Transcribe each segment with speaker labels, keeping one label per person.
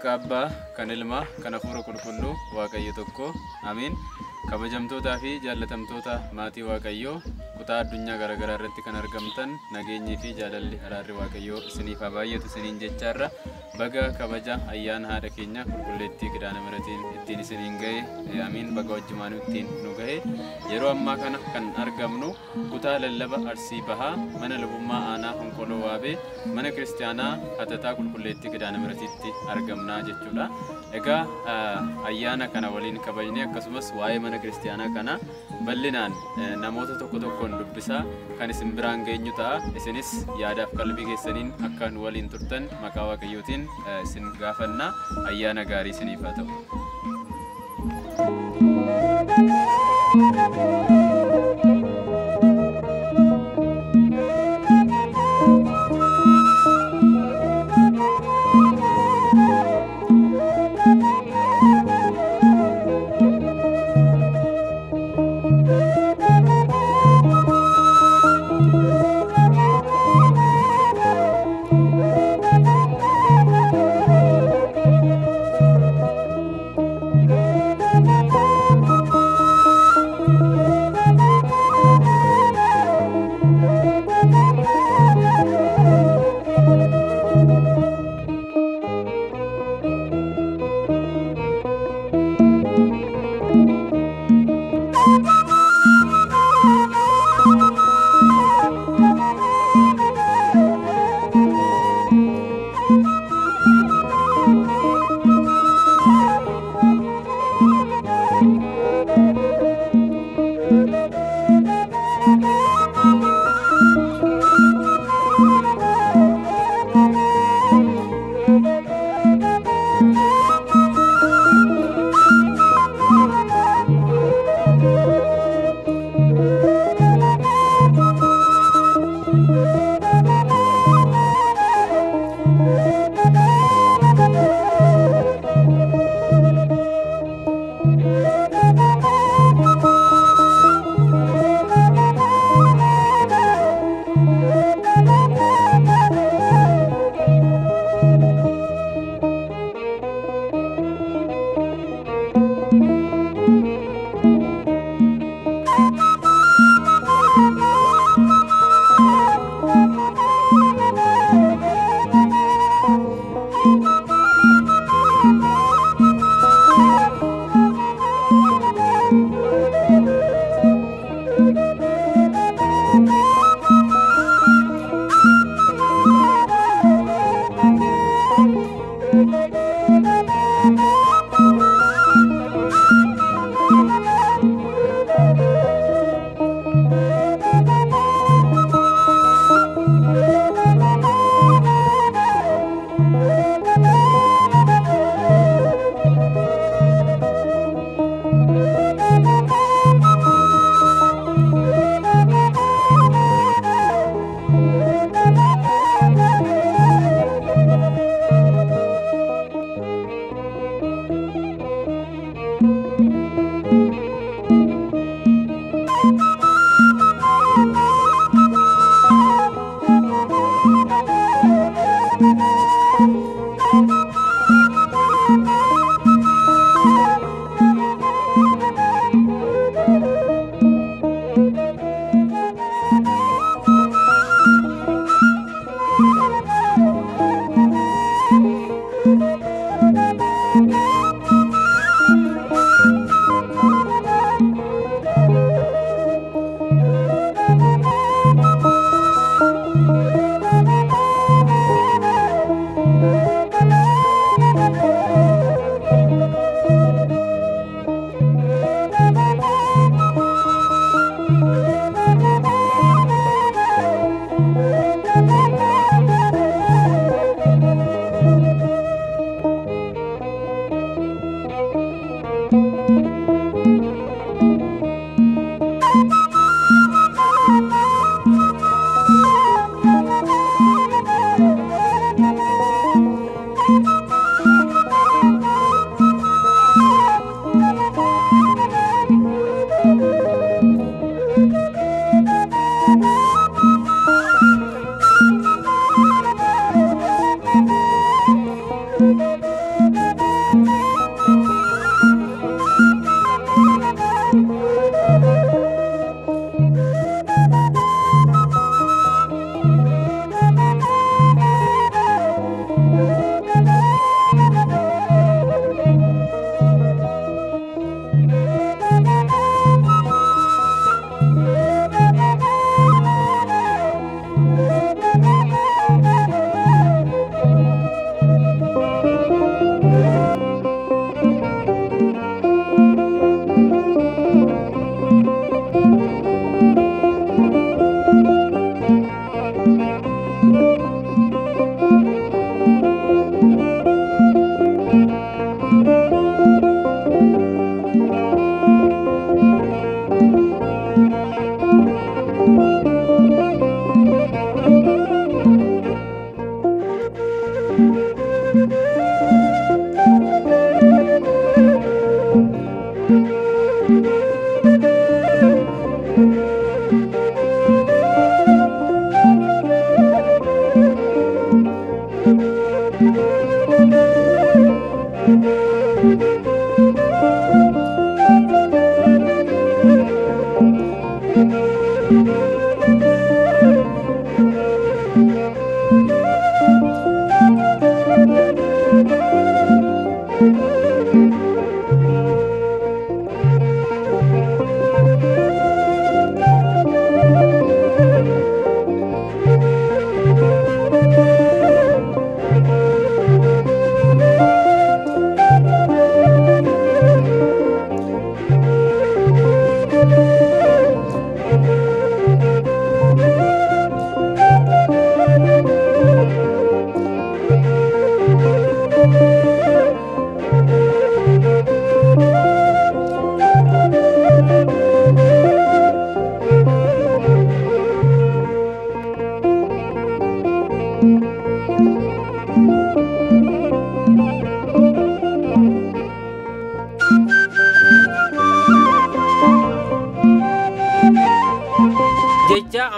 Speaker 1: Maqaa Abbaa, kan Ilmaa, kan Hafuura Qulqulluu, Waaqayyo tokko. Amiin. Kabajamtootaa fi jaallatamtoota maatii Waaqayyoo kutaa addunyaa garaagaraa irratti kan argamtan nageenyii fi jaalalli araarri Waaqayyoo isiniif haa baay'atu isiniin jechaarra baga kabaja ayyaana haadha keenya qulqulleettii Kidaana Mihiratiin ittiin isiniin gahe. Amiin. Baga wajjumaan ittiin nu gahe. Yeroo ammaa kana kan argamnu kutaa lallaba Arsii Bahaa mana lubummaa aanaa Honkoloo Waabee mana kiristaanaa Hatataa qulqulleettii Kidaana Mihiratiitti argamnaa jechuudha. Egaa ayyaana kana waliin kabajnee akkasumas waa'ee mana kiristaanaa kana bal'inaan namoota tokko tokkoon dubbisaa kan isin biraan geenyu ta'a. Isinis yaadaaf qalbii keessaniin akka nu waliin turtan maqaa Waaqayyootiin isin gaafanna. Ayyaana gaarii isiniif haa ta'u.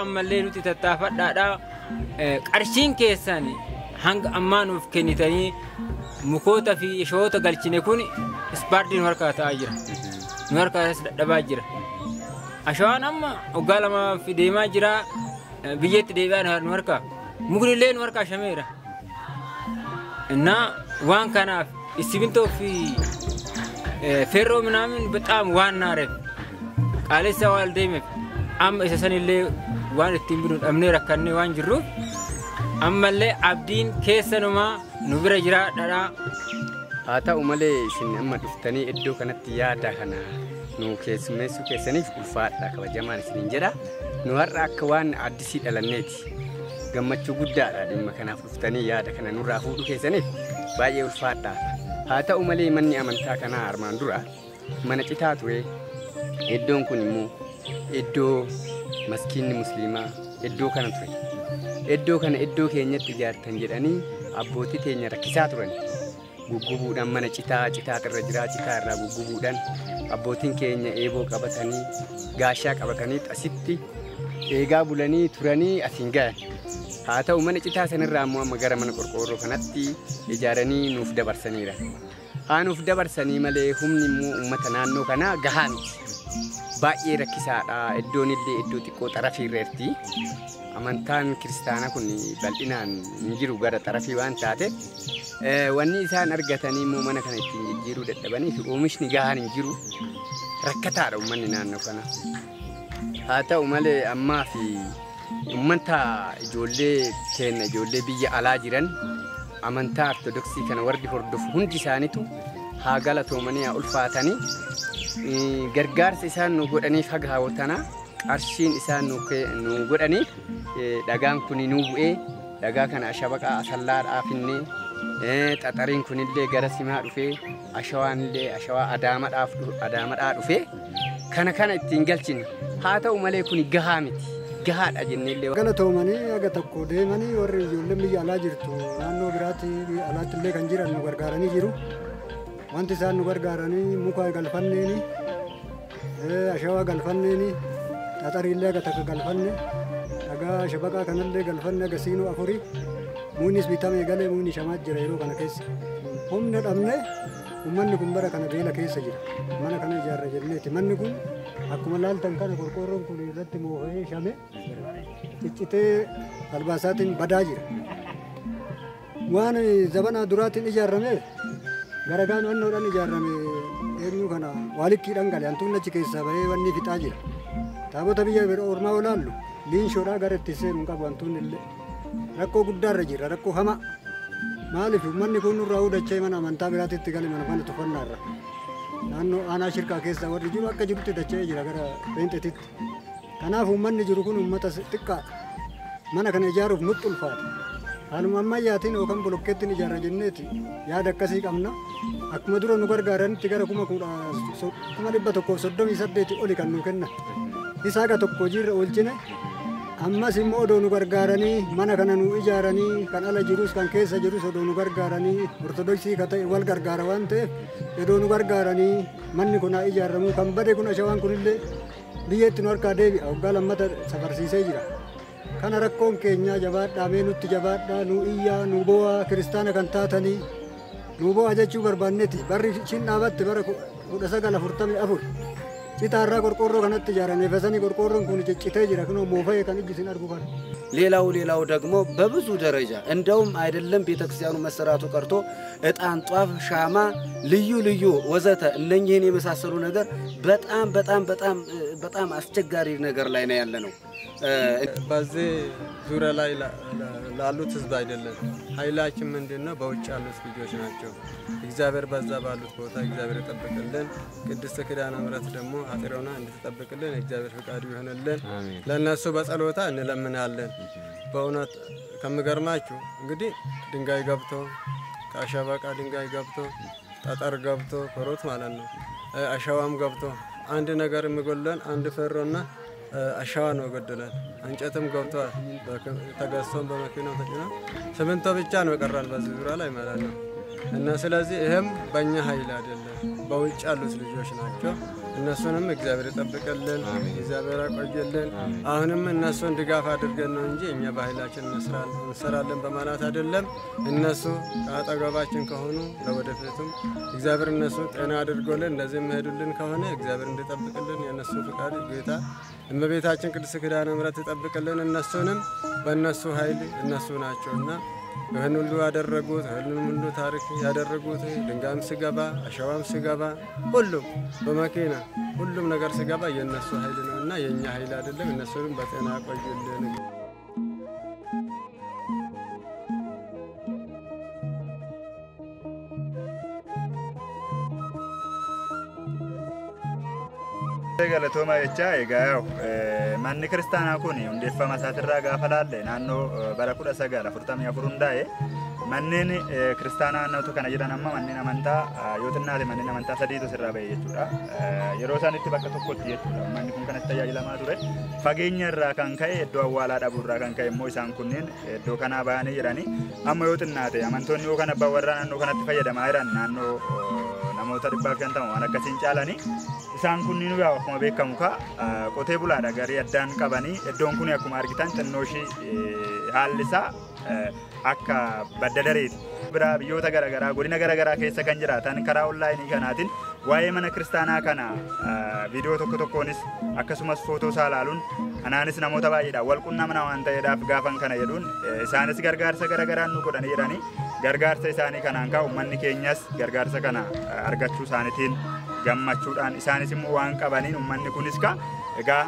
Speaker 2: ammallee nuti tattaafadhaadha qarshiin keessan hanga ammaa nuuf kennitanii mukoota fi shoota galchine kun ispaartiin harkaa ta'aa jira nu harkaas dadhabaa jira ashawaan amma waggaa lama fi deemaa jira biyyeetti deebi'aa nu harkaa muknillee nu harkaa shameera እና waan kanaaf isibintoo fi ferro ምናምን በጣም ዋና ረፍ ቃለሳ ዋልደመፍ አም እሰሰንሌ waan ittiin biduun dhabnee rakkannee waan jirruuf ammallee abdiin keessanuma nu bira jiraadha.
Speaker 3: haa ta'u malee isin amma dhuftanii iddoo kanatti yaada kana nu keessummeessuu keessaniif ulfaadha kabajamaan isiniin jedha nu har'a akka waan addisii dhalanneeti gammachuu guddaadha dhimma kanaaf dhuftanii yaada kana nurraa fuudhuu keessaniif baay'ee ulfaadha. haa ta'u malee manni amantaa kanaa armaan dura mana citaa ture iddoon kun immoo iddoo maskiinni musliimaa iddoo kana ture iddoo kana iddoo keenyatti ijaartan jedhanii abbootii teenya rakkisaa turan guggubuudhaan mana citaa irra jiraa citaa irraa guggubuudhaan abbootiin keenya eeboo qabatanii gaashaa qabatanii asitti eegaa bulanii turanii asiin gahan. haa ta'u mana citaa sanirraa ammoo amma gara mana qorqoorroo kanatti ijaaranii nuuf dabarsaniira. haa nuuf dabarsanii malee humni immoo uummata naannoo kanaa gahaa miti. baay'ee rakkisaadha iddoon illee iddoo xiqqoo xarafii irratti amantaan kiristaanaa kun bal'inaan hin jiru gara xarafii waan taateef wanni isaan argatanii immoo mana kana ittiin jijjiiruu dadhabanii fi oomishni gahaan hin jiru rakkataadha uummanni naannoo kana. haa ta'u malee ammaa fi uummata ijoollee keenya ijoollee biyya alaa jiran amantaa ortodoksii kana warri hordofu hundi isaaniitu haa galatoomanii haa ulfaatanii gargaarsa isaan nu godhaniif haga hawwatanaa qarshiin isaan nu godhaniif dhagaan kun nu bu'ee dhagaa kana ashabaqaa asallaadhaa finnee xaxariin kunillee gara simaa dhufee ashawaanillee ashawaa adaamadhaa dhufee kana ittiin galchine. haa ta'u malee kun gahaa miti gahaadha jennellee
Speaker 4: galatoomanii haga tokko deemanii warri ijoollee biyya alaa jirtu naannoo biraatti alaattillee kan jiran nu gargaaranii jiru. wanti isaan nu gargaaranii muka galfanneeni ashawaa galfanneeni xaxariillee haga takka galfanne dhagaa shabaqaa kanallee galfanne haga siinuu afurii muunnis bitamee galee muunni shamaa jira yeroo kana keessa humna dhabne ummanni kun bara kana beela keessa jira mana kana ijaarra jenneeti manni kun akkuma laaltan kana qorqoorroon kun irratti moofa'ee shame ciccitee albaasaatiin badaa jira waan zabanaa duraatiin ijaarrame garagaan wannoodhaan ijaarrame eenyu kana waalikkiidhaan gale hantuun achi keessaa bahee wanni fixaa jira taabota biyya ormaa olaallu liinshoodhaa gara itti seenu qabu hantuun illee rakkoo guddaarra jira rakkoo hama maaliif uummanni kun nurraa hudachee mana amantaa biraatitti gale mana kana tufannaarra naannoo aanaa shirkaa keessaa warri jiru akka jirutti dachee jira gara peenxetitti kanaaf uummanni jiru kun uummata xiqqaa mana kana ijaaruuf nutti ulfaata. haaluma ammayyaatiin yookaan bolokkeettiin ijaarra jenneeti yaada akkasii qabna akkuma dura nu gargaaranitti gara 1,138 oli kan nu kenna isaa ga tokko jirra oolchine ammas immoo odoo nu gargaaranii mana kana nu ijaaranii kan ala jirus kan keessa jirus odoo nu gargaaranii ortodoksii ka ta'e wal gargaara waan ta'eef odoo nu gargaaranii manni kun haa ijaaramu kan bade kun ashawaan kunillee biyyeetti nu harkaa deebi'a waggaa lammata safarsiisee jira. kana rakkoon keenya jabaadhaa mee nutti jabaadhaa nu iyyaa nu bo'aa kiristaana kan taatanii Nuuboo ajajuu barbaanneeti barri shin dhaabatte bara 1944 citaarraa qorqoorroo kanatti ijaarame fesanii qorqoorroon kun ciccitee jira kunoo moofa'ee kan ijji sin argu kan
Speaker 5: ሌላው ደግሞ በብዙ ደረጃ እንደውም አይደለም ቤተክርስቲያኑ መሰራቱ ቀርቶ እጣን ጧፍ ሻማ ልዩ ወዘተ እነኚህን የመሳሰሉ ነገር በጣም አስቸጋሪ ነገር ላይ ነው ያለነው
Speaker 6: በዚህ ዙሪያ ላይ ላሉት ህዝብ አይደለም ኃይላችን ምንድነው በውጭ ያሉት ልጆች ናቸው እግዚአብሔር በዛ ባሉት ቦታ እግዚአብሔር ይጠብቅልን ቅድስት ኪዳነ ምሕረት ደግሞ አጥሮና እንድትጠብቅልን እግዚአብሔር ፈቃዱ ይሆንልን ለነሱ በጸሎታ እንለምናለን በእውነት ከምገርማችሁ እንግዲህ ድንጋይ ገብቶ ካሻባቃ ድንጋይ ገብቶ ጠጠር ገብቶ ኮሮት ማለት ነው አሻዋም ገብቶ አንድ ነገር የሚጎለን አንድ ፈሮና አሻዋ ነው ገደለን አንጨትም ገብቷል ተገዝቶን በመኪናው ተጭኖ ስምንቶ ብቻ ነው ቀራል በዚህ ዙሪያ ላይ ማለት ነው እና ስለዚህ ይሄም በእኛ ኃይል አይደለም በውጭ ያሉት ልጆች ናቸው እነሱንም እግዚአብሔር ይጠብቅልን እግዚአብሔር ያቆይልን አሁንም እነሱን ድጋፍ አድርገን ነው እንጂ እኛ በኃይላችን እንሰራለን በማለት አይደለም እነሱ አጠገባችን ከሆኑ ለወደፊቱም እግዚአብሔር እነሱ ጤና አድርጎልን እንደዚህ መሄዱልን ከሆነ እግዚአብሔር እንዲጠብቅልን የነሱ ፍቃድ ጌታ እመቤታችን ቅድስት ኪዳነ ምሕረት ይጠብቅልን እነሱንም በእነሱ ኃይል እነሱ ናቸውና ይህን ሁሉ ያደረጉት ይህን ሁሉ ታሪክ ያደረጉት ድንጋይም ሲገባ አሸዋም ሲገባ ሁሉም በመኪና ሁሉም ነገር ሲገባ የነሱ ኃይል ነውና የኛ ኃይል አይደለም እነሱንም በጤና ያቆዩልን
Speaker 7: galatoma jecha egaa manni kiristaanaa kun hundeeffama isaatirraa gaafa laalle naannoo bara 1944 hundaa'e manneen kiristaanaa naannoo kana jedhan amma manneen amantaa yoo xinnaate manneen amantaa sadiitu sirraa ba'e jechuudha yeroo isaan itti bakka tokkotti jechuudha manni kun kanatti tajaajilamaa ture fageenya irraa kan ka'e iddoo awwaalaa dhabuu irraa kan ka'e immoo isaan kunneen iddoo kanaa ba'anii jiranii amma yoo xinnaate amantoonni yoo kana abbaa warraa naannoo kanatti fayyadamaa jiran naannoo namoota 150 waan akkasiin caalanii isaan kunniin yaa akkuma beekamu ka qotee bulaadha garii addaan qabanii iddoon kun akkuma argitan xinnooshi haalli isaa akka badda dareeti bira biyyoota garagaraa godina garagaraa keessa kan jiraatan karaa onlaayinii kanaatiin waa'ee mana kiristaanaa kana viidiyoo tokkoonis akkasumas footoo isaa ilaaluun anaanis namoota baay'eedhaan wal qunnamna waan ta'eedhaaf gaafan kana jedhuun isaanis gargaarsa garagaraan nu godhanii jiranii gargaarsa isaanii kanaan kaa uummanni keenyas gargaarsa kana argachuu isaaniitiin gammachuudhaan isaanis immoo waan qabaniin uummanni kunis ka egaa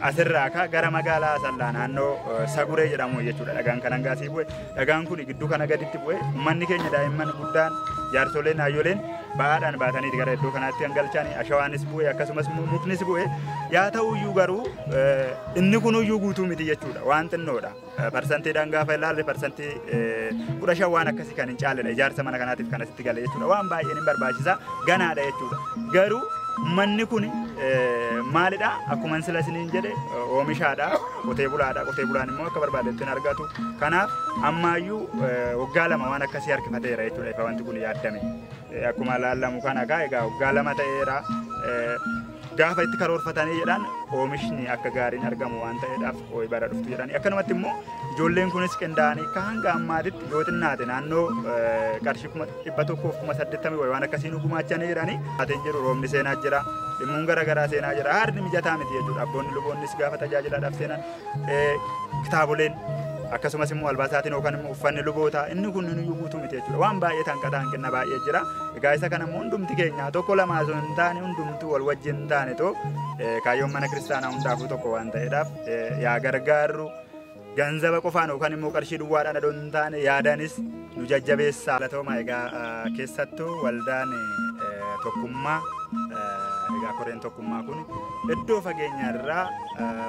Speaker 7: asirraa ka gara magaalaa Asallaa naannoo Saguree jedhamu jechuudha dhagaan kan hangaasii bu'e dhagaan kun gidduu kana gaditti bu'e uummanni keenya daa'imman guddaan jaarsoleen hayyooleen baadhaan baatanii gara iddoo kanaatti hangalchanii ashawaanis bu'e akkasumas muknis bu'e yaa ta'uyyuu garuu inni kunuyyuu guutuu miti jechuudha waan xinnoodha parsantiidhaan gaafa ilaalle parsantii 15 waan akkasii kan hin caalledha ijaarsa mana kanaatiif kan asitti gale jechuudha waan baay'een hin barbaachisa ganaadha jechuudha garuu manni kun maalidha akkuma sila isiniin jedhe oomishaadha qotee bulaan immoo akka barbaadetti argatu kanaaf ammaayyuu waggaa lama waan akkasii harkifateera jechuudha ifa wanti kun yaaddame akkuma laallamu kana egaa waggaa lama ta'eera gaafa itti karoorfatanii jedhan oomishni akka gaariin argamu waan ta'eedhaaf bara dhuftu jedhanii akkanumatti immoo ijoolleen kunis qindaa'anii akka hanga ammaatitti yoo xinnaate naannoo qarshii 180 waan akkasiin gumaachanii jedhanii haateen jiru roobni seenaa jira dhimmuun garagaraa seenaa jira haalli mijataa miti jechuudha abboonni luboonnis gaafa tajaajilaadhaaf seenan kitaaboleen akkasumas immoo albaasaatiin yookaan immoo uffanni luboota inni kun nuyi guutuu miti jechuudha waan baay'ee tanqataan kenna baay'ee jira egaa isa kana immoo hundumti keenya tokko lama osoo hin taane hundumtu wal wajjin hin taane too kaayyoon mana kiristaanaa hundaafuu tokko waan ta'eedhaaf yaa gargaarru ganzaba qofaan yookaan immoo qarshii duwwaadhaan adoo hin taane yaadanis nu jajjabeessaa galatooma egaa keessattuu waldaan tokkummaa egaa koreen tokkummaa kun iddoo fageenya irraa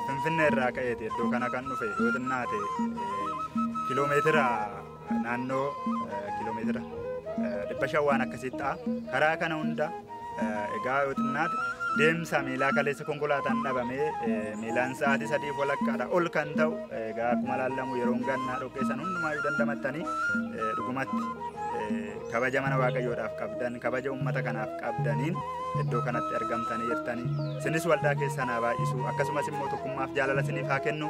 Speaker 7: Finfinnee irraa ka'eeti iddoo kana kan dhufe yoo xinnaate kiiloomeetira naannoo kiiloomeetira 500 waan akkasitti ta'a karaa kana hunda egaa yoo xinnaate deemsa miilaa kaleessa konkolaataan dhabamee miilaan sa'aatii 3 walakkaadha ol kan ta'u egaa akkuma laallamu yeroo gannaa dhoqqeessan hundumaayuu dandamattanii dhugumatti kabaja mana waaqayyoodhaaf qabdan kabaja uummata kanaaf qabdaniin iddoo kanatti argamtanii jirtanii isinis waldaa keessan haa baay'isu akkasumas immoo tokkummaaf jaalala isiniif haa kennu.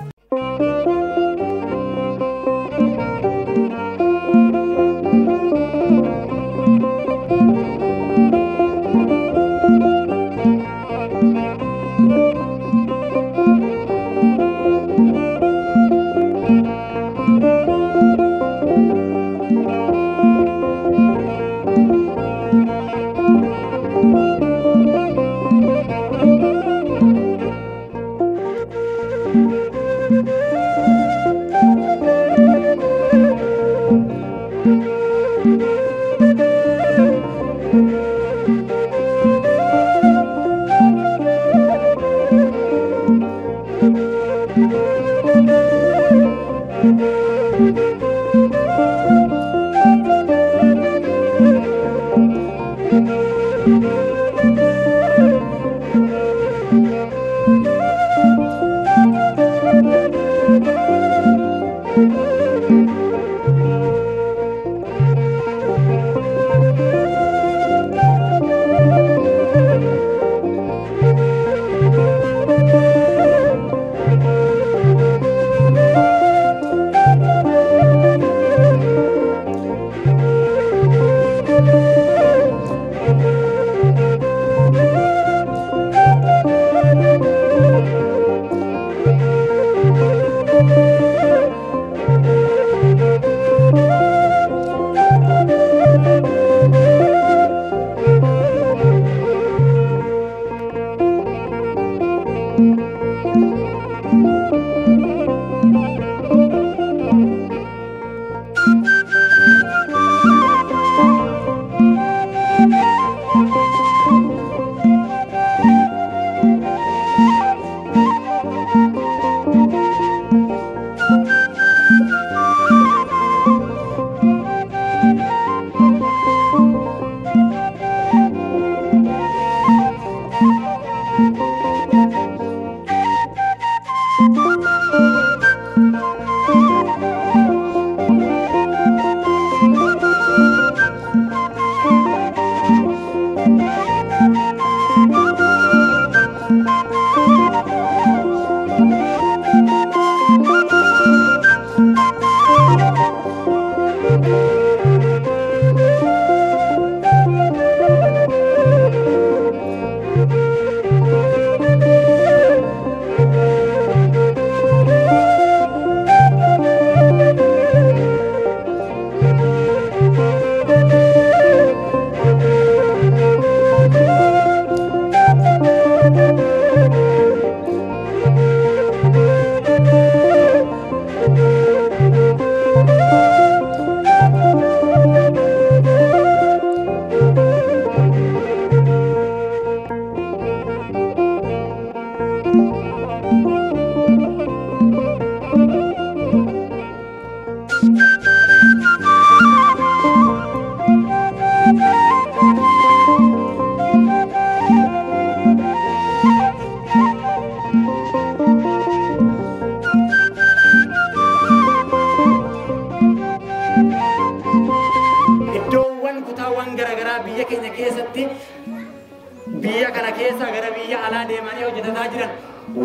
Speaker 8: biyya kana keessa gara biyya alaa deemanii hojjetataa jiran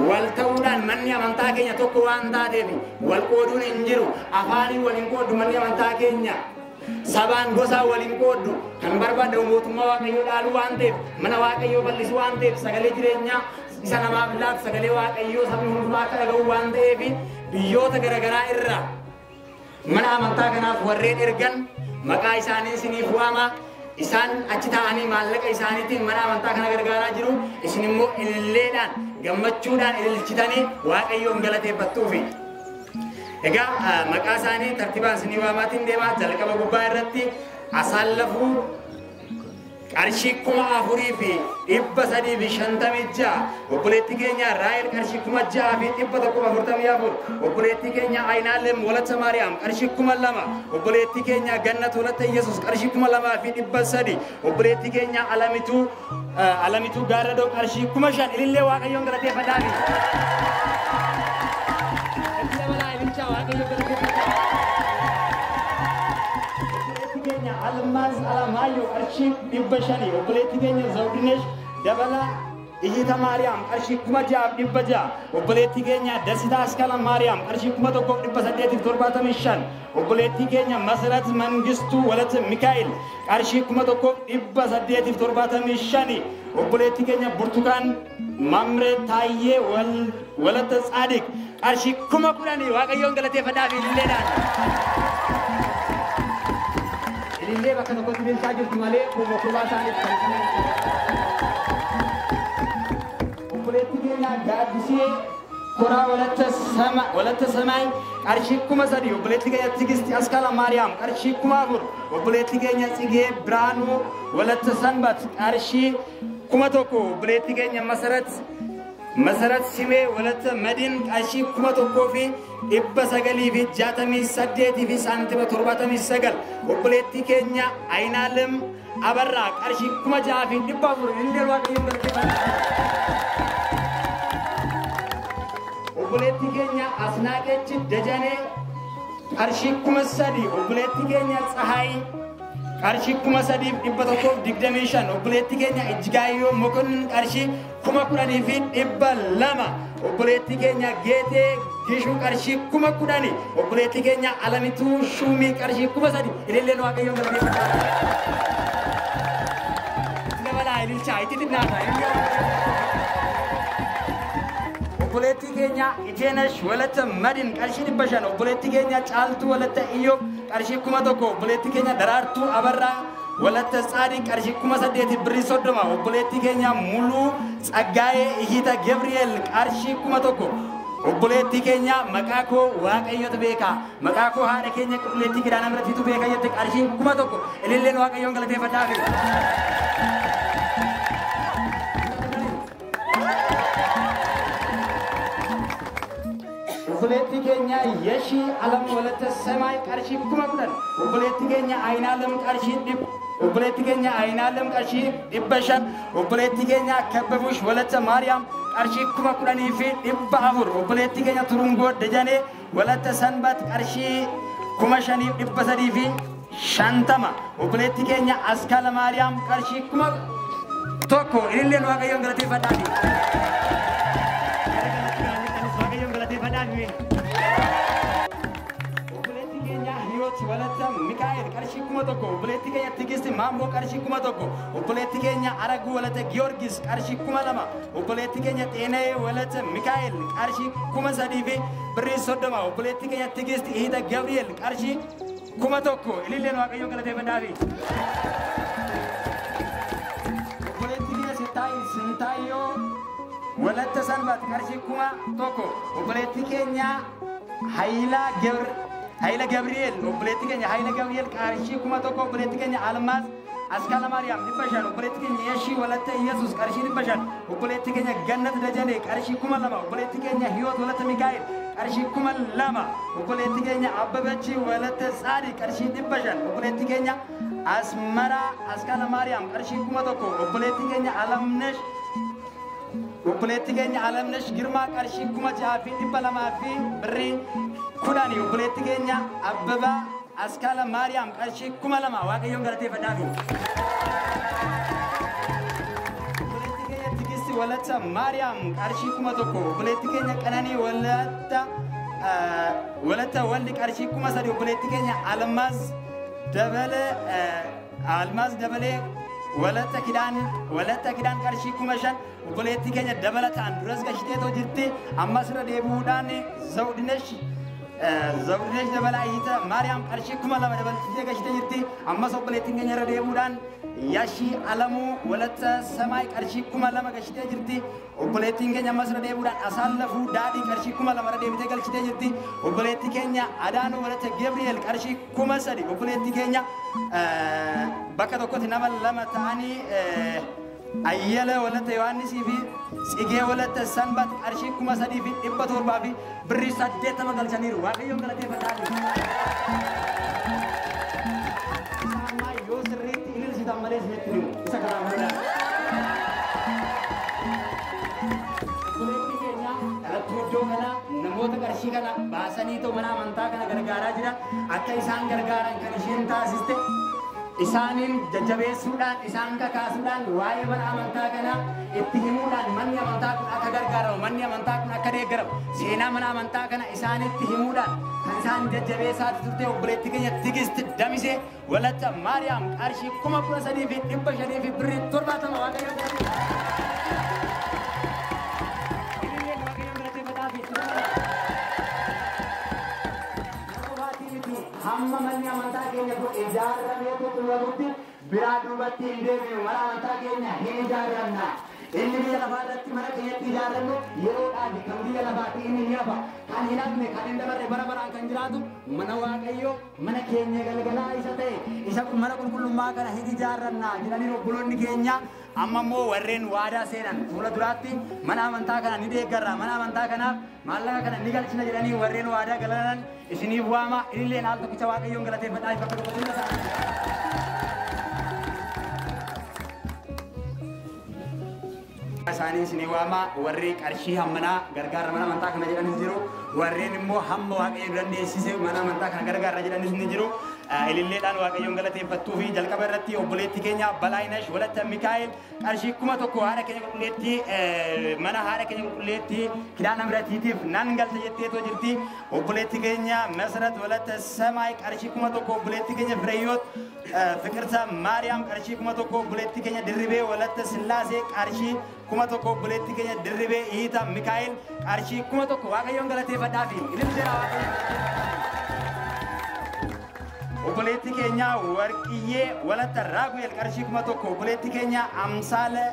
Speaker 8: wal ta'uudhaan manni amantaa keenya tokko waan taateef wal qooduun hin jiru. Afaanii waliin qooddu manni amantaa keenya sabaan gosaa waliin qooddu kan barbaadamu mootummaa waaqayyoo dhaaluu waan ta'eef mana waaqayyoo bal'isuu waan ta'eef sagalee jireenyaa isa namaaf laatu sagalee waaqayyoo sabni hundumaa akka dhaga'u waan ta'eef biyyoota garaagaraa irraa mana amantaa kanaaf warreen ergan maqaa isaanii isiniif waama. Isaan achi ta'anii maallaqa isaaniitiin mana amantaa kana gargaaraa jiru. Isin immoo ililleedhaan gammachuudhaan ililchitanii waaqayyoon galateeffattuufi. Egaa maqaa isaanii tartiibaan isinii waamaatiin deemaa jalqaba gubbaa irratti asallafuu qarshii 4,356 obboleettii keenya Raayil qarshii 6,144 obboleettii keenya Aynaalem Walatta Maariyaam qarshii 2,000 obboleettii keenya Gannat Walatta Yesuus qarshii 2,300 obboleettii keenya Alamituu Gaaradoo qarshii 5,000 ilillee waaqayyoon galateeffadhaafi. Almas Alamayo qarshii 500 obboleettii keenya Zawdinesh Dabala Ijita Maariyaam qarshii 6,600 obboleettii keenya Dasitaa Askala Maariyaam qarshii 1,875 obboleettii keenya Masarat Mangistuu Walatta Mikaa'il qarshii 1,875 obboleettii keenya Burtukaan Mamree Taayyee Walatta Tsaadiq qarshii 10,000 waaqayyoon galateeffadhaafi ililleedhaan. Illee bakka tokkotti bilchaa jirtu malee kubbaa isaaniitti kan obboleettii keenya Gaaddisee Koraa Walatta Samaay qarshii 3,000 obboleettii keenya Tigisti Askala Maariyaam qarshii 4,000 obboleettii keenya Tsigee Biraanuu Walatta Sanbat qarshii 1,000 obboleettii keenya Masarat Masarat Simee Walata Madin qarshii 1968 fi saantima 77 obboleettii keenya Aynaalem Abarraa qarshii 6,400 illee waaqayyoon galateeffadha. Obboleettii keenya Asnaaqechi Dajanee qarshii 3,000 obboleettii keenya Tsahaay qarshii 3,125 obboleettii keenya Ijjigaayyoo Mokonnin qarshii 10,200 obboleettii keenya Geetee Gishuu qarshii 10,000 obboleettii keenya Alamituu Shumii qarshii 3,000 illee waaqayyoon galateeffadha. Dabalaa ililchaa itti xinnaata. obboleettii keenya Iteenash Walata Madin qarshii 500 obboleettii keenya Caaltuu Walata Iyyoob qarshii 1,000 obboleettii keenya Daraartuu Abarraa Walata Tsaadiq qarshii 8,000 birrii 30 obboleettii keenya Muluu Tsaggaayee Ihita Gabriel qarshii 1,000 obboleettii keenya maqaa koo Waaqayyotu beeka maqaa koo haadha keenya qulqulleettii Kidaana Mirattiitu beeka jette qarshii 1,000 ililleen Waaqayyoon galateeffadhaa. obboleettii keenya Yashii Alam Walata Samaay qarshii 10,000 obboleettii keenya Aynaalem qarshii 100 obboleettii keenya Aynaalem qarshii 500 obboleettii keenya Kabbabush Walata Maariyaam qarshii 10,400 obboleettii keenya Turungoo Dajanee Walata Sanbat qarshii 5,350 obboleettii keenya Askaala Maariyaam qarshii 1,000 ililleen Waaqayyoon galateeffadhaa. obboleettii keenya Hiyoot Walata Mikaa'el qarshii 1,000 obboleettii keenya Tigisti Maamboo qarshii 1,000 obboleettii keenya Araguu Walata Giyoorgis qarshii 2,000 obboleettii keenya Xeenee Walata Mikaa'el qarshii 3,000 fi birrii 30 obboleettii keenya Tigisti Ihita Gabriel qarshii 1,000 ililleen Waaqayyoon galateeffadhaa. obboleettii keenya Sintaayyoo Walata Sanbat qarshii 1,000 obboleettii keenya Hayila Gabriel obboleettii keenya Hayila Gabriel qarshii 1,000 obboleettii keenya Almaaz Askaala Maariyaam 500 obboleettii keenya Yeshii Walata Iyesuus qarshii 500 obboleettii keenya Gannat Dajanee qarshii 2,000 obboleettii keenya Hiyoot Walata Mikaa'el qarshii 2,000 obboleettii keenya Abbabachi Walata Tsaadiq qarshii 500 obboleettii keenya Asmaraa Askaala Maariyaam qarshii 1,000 obboleettii keenya Alamnesh obboleettii keenya Alamnesh Girmaa qarshii 6,200 fi birrii 10 obboleettii keenya Abbabaa Askaala Maariyaam qarshii 2,000 Waaqayyoon galateeffadhaa. obboleettii keenya Tigisti Walata Maariyaam qarshii 1,000 obboleettii keenya Qananii Walata Walli qarshii 3,000 obboleettii keenya Almaaz Dabalee Walata Kidaan qarshii 5,000 obboleettii keenya dabalataan duras gashiteetoo jirti ammas irra deebi'uudhaan Zawdinesh Dabalaa Ihita Maariyaam qarshii 2,000 dabaltee gashitee jirti ammas obboleettiin keenya irra deebi'uudhaan Yashii Alamuu Walata Samaay qarshii 2,000 gashitee jirti obboleettiin keenya ammas irra deebi'uudhaan Asaallafuu Daadhii qarshii 2,000 irra deebitee galchitee jirti obboleettii keenya Adaanuu Walata Gabriel qarshii 3,000 obboleettii keenya bakka tokkotti nama 2 ta'anii Ayyala Walata Yohaannisii fi Tsigee Walata Sanbat qarshii 3,700 fi birrii 80 galchaniiru Waaqayyoon galateeffadhaa. Amma yoo sirriitti ililchitan malee isinitti himu isa karaa hundaan. obboleettii keenya dhalattuu iddoo kana namoota qarshii kana baasanii ta'u mana amantaa kana gargaaraa jiran akka isaan gargaaran kan isheen taasiste. Isaanin jajjabeessuudhaan isaan kakaasuudhaan waa'ee mana amantaa kana itti himuudhaan manni amantaa kun akka gargaaramu manni amantaa kun akka deeggaramu seenaa mana amantaa kana isaanitti himuudhaan kan isaan jajjabeessaa turte obboleettii keenya Tigisti Damisee Walata Maariyaam qarshii 13,500 fi birrii 70 Waaqayyoon hamma manni amantaa keenya kun ijaarameetu xumuramutti biraa duubatti hin deebinu mana amantaa keenya hin ijaaranna inni biyya lafaa irratti mana keenyatti ijaarannu yeroodhaan kan biyya lafaatti inni ni hafa kan hin hafne kan hin dabarre bara baraan kan jiraatu mana waaqayyo mana keenya galgalaa isa ta'e isa mana qulqullummaa kana hin ijaarranna jedhanii obboloonni keenya amma immoo warreen waadaa seenan fuula duraatti mana amantaa kana ni deeggarra mana amantaa kanaaf maallaqa kana ni galchina jedhanii warreen waadaa galanan isiniif waama ililleen haal tokkicha waaqayyoon galateeffadhaa bakka tokko hunda isaanii. Isaanii isinii waama warri qarshii hammanaa gargaara mana amantaa kana jedhanis jiru warreen immoo hamma waaqayyoon dandeessise mana amantaa kana gargaara jedhanis ni jiru. Ililleedhaan waaqayyoon galateeffattuu fi jalqaba irratti obboleetti keenya Balaayinesh Walatta Mikaa'el qarshii 1000 haadha keenya qulqulleetti mana haadha keenya qulqulleetti kidaana biratiitiif nan galta jetteetoo jirti. Obboleetti keenya Masrat Walatta Samaay qarshii 1000 obboleetti keenya Fireeyoot Fiqirsa Maariyaam qarshii 1000 obboleetti keenya Dirribee Walatta Sillaasee qarshii 1000 obboleetti keenya Dirribee Iita Mikaa'el qarshii 1000 waaqayyoon galateeffadhaa fi ililleedhaan waaqayyoon obboleetti keenya Warqiyyee Walatta Raagu'eel qarshii 1000 obboleetti keenya Amsaale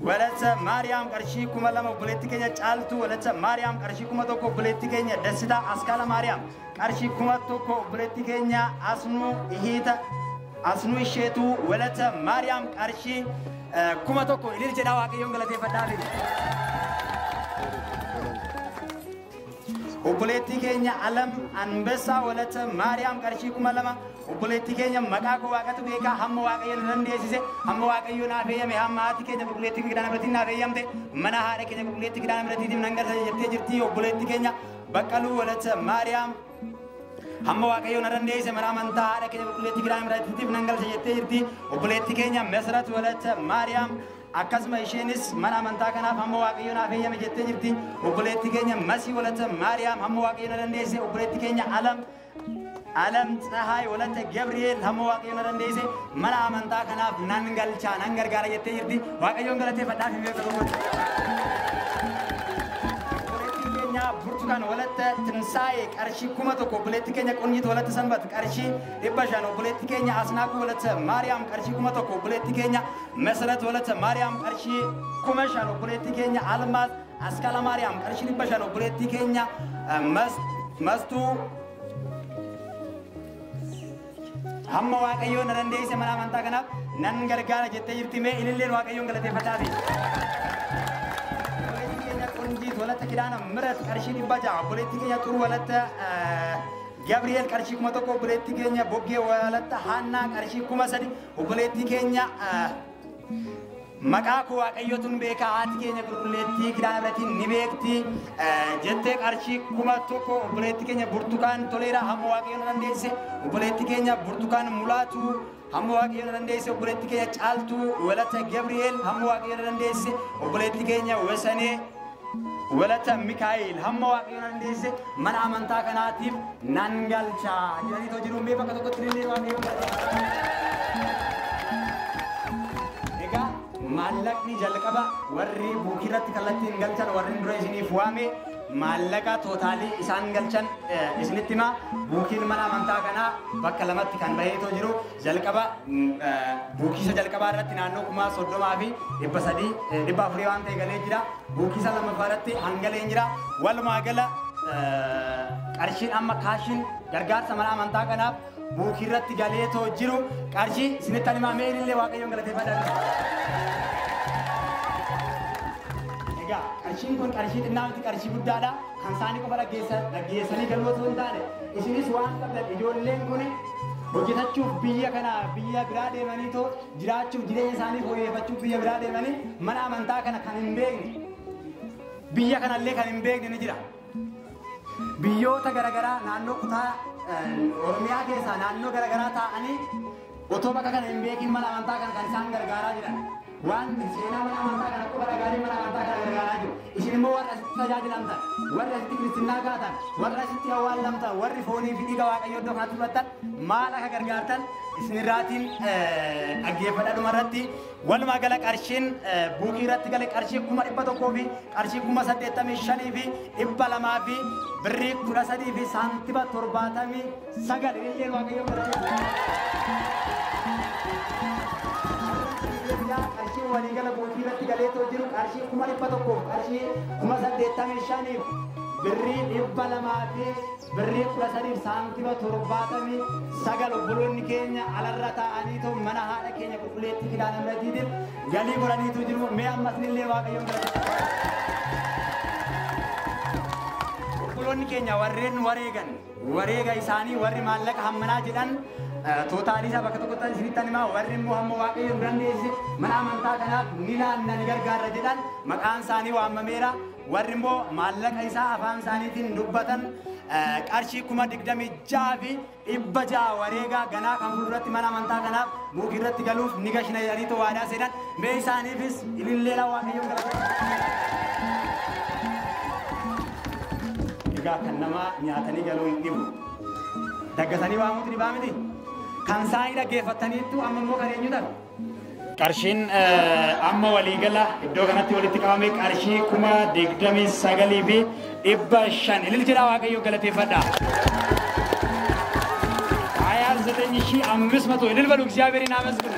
Speaker 8: Walatta Maariyaam qarshii 2000 obboleetti keenya Caaltuu Walatta Maariyaam qarshii 1000 obboleetti keenya Dasitaa Askaala Maariyaam qarshii 1000 obboleetti keenya Asnuu Ihiita Asnuu Isheetuu Walatta Maariyaam qarshii 1000 ililcheedhaa waaqayyoon galateeffadhaa fi obboleetti keenya Alam Anbessaa Walatta Maariyaam qarshii 2000 obboleetti keenya maqaa koo waaqatu beekaa hamma waaqayyoon dandeessise hamma waaqayyoon naaf eeyyame hamma haati keenya qulqulleetti kidaana biratiin naaf eeyyamte mana haadha keenya qulqulleetti kidaana biratiitiif nan galcha jettee jirti obboleetti keenya Baqqaluu Walatta Maariyaam hamma waaqayyoon dandeessise mana amantaa haadha keenya qulqulleetti kidaana biratiitiif nan galcha jettee jirti obboleetti keenya Masrat Walatta Maariyaam akkasuma isheenis mana amantaa kanaaf hamma waaqayyoon naaf eeyyame jettee jirti obboleetti keenya Masii Walatta Maariyaam hamma waaqayyoon dandeessise obboleetti keenya Alam Tsahaay Walatta Gabriel hamma waaqayyoon dandeessise mana amantaa kanaaf nan galcha nan gargaara jettee jirti waaqayyoon galateeffadhaa fi beekamu obboleetti keenya Burtukaan Walatta Tinsaayee qarshii 1000 obboleetti keenya Qunyiit Walatta Sanbat qarshii 500 obboleetti keenya Asnaaquu Walatta Maariyaam qarshii 1000 obboleetti keenya Masrat Walatta Maariyaam qarshii 5000 obboleetti keenya Almaas Askaala Maariyaam qarshii 500 obboleetti keenya Mastuu hamma waaqayyoon dandeessise mana amantaa kanaaf nan gargaara jettee jirti mee ililleen waaqayyoon galateeffadhaa fi obboleetti keenya Qunjiit Walatta Kidaana Mirat qarshii 600 obboleetti keenya Xuru Walatta Gabriel qarshii 1000 obboleetti keenya Boggee Walatta Haannaa qarshii 3000 obboleetti keenya maqaa koo waaqayyootun beekaa haati keenya qulqulleetti kidaana biratiin ni beekti jettee qarshii 1000 obboleetti keenya Burtukaan Toleeraa hamma waaqayyoon dandeessise obboleetti keenya Burtukaan Mulaatuu hamma waaqayyoon dandeessise obboleetti keenya Caaltuu Walatta Gabriel hamma waaqayyoon dandeessise obboleetti keenya Wasanee Walatta Mikaa'el hamma waaqayyoon dandeessise mana amantaa kanaatiif nan galcha jedhanii jiru mee bakka tokkotti illee waaqayyoon maallaqni jalqaba warri buukii irratti kallattiin galchan warri dura isiniif waame maallaqa tootaalii isaan galchan isinitti hima buukiin mana amantaa kanaa bakka lamatti kan baheetoo jiru jalqaba buukiisa jalqabaa irratti naannoo 30,000 fi 400 waan ta'e galee jira buukiisa lammaffaa irratti hangaleen jira walumaa gala qarshiin amma kaashiin gargaarsa mana amantaa kanaaf buukii irratti galeetoo jiru qarshii isinitti himaa mee illee waaqayyoon galateeffadhaa qarshiin kun qarshii xinnaa miti qarshii guddaadha kan isaanii qofa dhaggeessanii galuu osoo hin taane isinis waan qabdan ijoolleen kun hojjetachuuf biyya kana biyya biraa deemanii too jiraachuuf jireenya isaanii fooyyeffachuuf biyya biraa deemanii mana amantaa kana kan hin beekne biyya kanallee kan hin beekne ni jira biyyoota garaagaraa naannoo kutaa Oromiyaa keessaa naannoo garaagaraa taa'anii otoo bakka kana hin beekin mana amantaa kana kan isaan gargaaraa jiran waan seenaa mana amantaa kana qofa dhagaalee mana amantaa kana gargaaraa jiru isin immoo warra asitti tajaajilamtan warra asitti kiristinnaa kaatan warra asitti awwaallamtan warri foonii fi dhiiga waaqayyoo iddoo kanatti fudhattan maal akka gargaartan isinirraatiin dhaggeeffadhaa dhumarratti walumaa gala qarshiin buukii irratti gale qarshii 100,000 fi qarshii 85,000 fi 200 fi birrii 13 fi saantiba 79 illee waaqayyoo egaa qarshii waliigala bootii irratti galeetoo jiru qarshii 100 qarshii 85 birrii 200 fi birrii 13 saantima 79 obboloonni keenya alarra taa'anii too mana haadha keenya qulqulleetti kidaana miratiitiif galii godhaniitu jiru mee ammas illee waaqayyoon obboloonni keenya warreen wareega isaanii warri maallaqa hammanaa jedhan tootaalii bakka tokkotti isinitti himaa warri immoo hamma waaqayyoon dandeesse mana amantaa kanaaf ni laanna ni gargaarra jedhan maqaan isaanii waamameera warri immoo maallaqa isaa afaan isaaniitiin dubbatan qarshii 26,000 fi 600 wareegaa ganaa kan fuulduratti mana amantaa kanaaf muukii irratti galuuf ni gashina jedhanii too waadaa seenan mee isaaniifis ililleela waaqayyoon egaa kan nama nyaatanii galuu hin dhibu daggatanii waamuutu ni baamiti kan isaanii dhaggeeffataniittu amma immoo kan eenyu ta'a. Qarshiin amma waliigala iddoo kanatti walitti qabame qarshii 29,000 fi 500 ililchidha waaqayyo galateeffadha. 29,500 ilil balu እግዚአብሔርን አመስግኑ።